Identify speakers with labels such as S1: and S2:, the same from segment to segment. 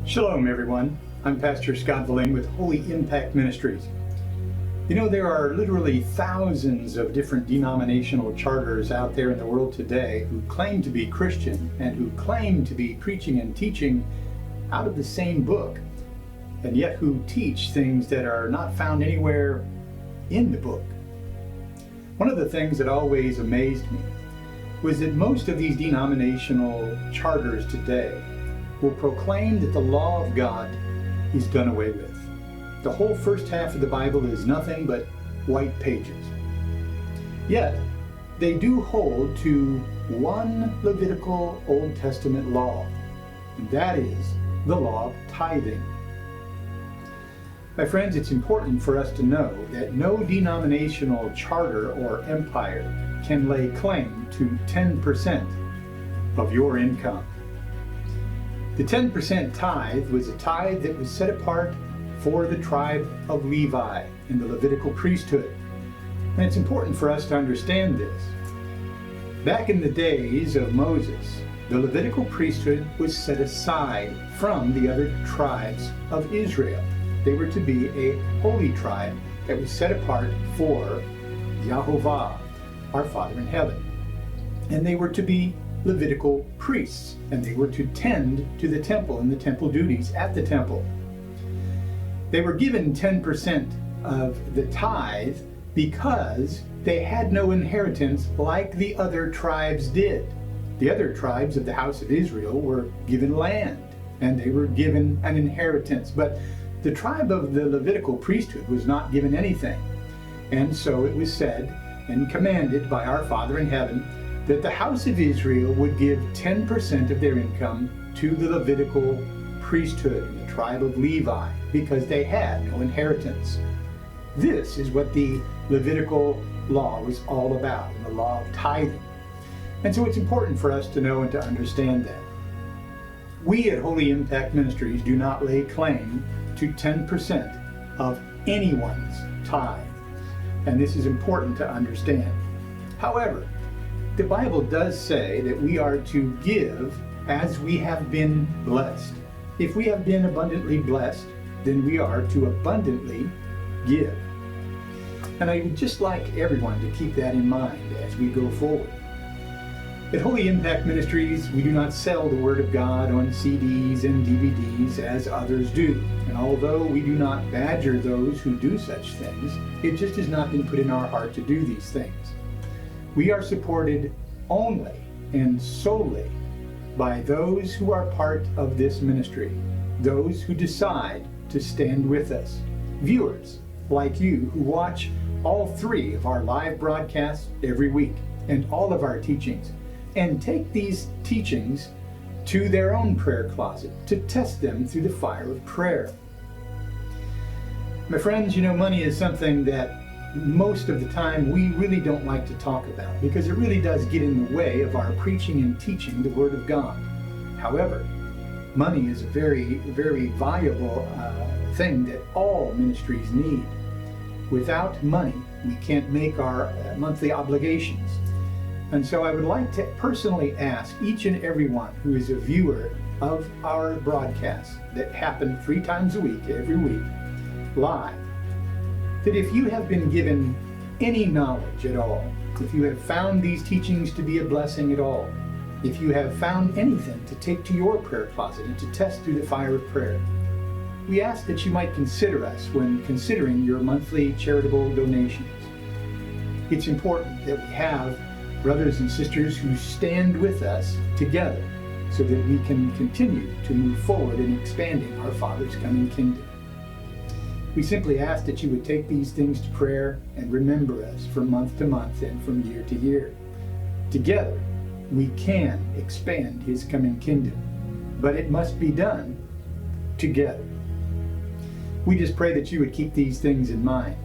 S1: Shalom, everyone. I'm Pastor Velain with Holy Impact Ministries. You know, there are literally thousands of different denominational charters out there in the world today who claim to be Christian and who claim to be preaching and teaching out of the same book, and yet who teach things that are not found anywhere in the book. One of the things that always amazed me was that most of these denominational charters today will proclaim that the law of God is done away with. The whole first half of the Bible is nothing but white pages. Yet, they do hold to one Levitical Old Testament law, and that is the law of tithing. My friends, it's important for us to know that no denominational charter or empire can lay claim to 10% of your income. The 10% tithe was a tithe that was set apart for the tribe of Levi in the Levitical priesthood. And it's important for us to understand this. Back in the days of Moses, the Levitical priesthood was set aside from the other tribes of Israel. They were to be a holy tribe that was set apart for Yahovah, our Father in heaven. And they were to be Levitical priests, and they were to tend to the temple and the temple duties at the temple. They were given 10% of the tithe because they had no inheritance like the other tribes did. The other tribes of the house of Israel were given land, and they were given an inheritance. But the tribe of the Levitical priesthood was not given anything. And so it was said and commanded by our Father in heaven that the house of Israel would give 10% of their income to the Levitical priesthood in the tribe of Levi because they had no inheritance. This is what the Levitical law was all about, the law of tithing. And so it's important for us to know and to understand that. We at Holy Impact Ministries do not lay claim to 10% of anyone's tithe. And this is important to understand. However, the Bible does say that we are to give as we have been blessed. If we have been abundantly blessed, then we are to abundantly give. And I would just like everyone to keep that in mind as we go forward. At Holy Impact Ministries, we do not sell the Word of God on CDs and DVDs as others do. And although we do not badger those who do such things, it just has not been put in our heart to do these things. We are supported only and solely by those who are part of this ministry, those who decide to stand with us. Viewers like you who watch all 3 of our live broadcasts every week and all of our teachings, and take these teachings to their own prayer closet to test them through the fire of prayer. My friends, you know, money is something that most of the time we really don't like to talk about because it really does get in the way of our preaching and teaching the Word of God. However, money is a very, very valuable thing that all ministries need. Without money, we can't make our monthly obligations. And so I would like to personally ask each and every one who is a viewer of our broadcasts that happen 3 times a week, every week, live, that if you have been given any knowledge at all, if you have found these teachings to be a blessing at all, if you have found anything to take to your prayer closet and to test through the fire of prayer, we ask that you might consider us when considering your monthly charitable donations. It's important that we have brothers and sisters who stand with us together so that we can continue to move forward in expanding our Father's coming kingdom. We simply ask that you would take these things to prayer and remember us from month to month and from year to year. Together, we can expand His coming kingdom, but it must be done together. We just pray that you would keep these things in mind.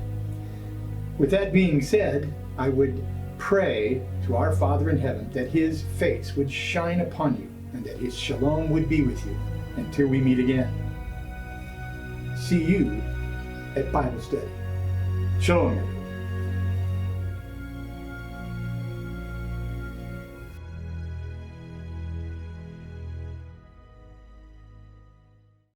S1: With that being said, I would pray to our Father in heaven that His face would shine upon you and that His shalom would be with you until we meet again. See you at Bible study. Shalom, everyone.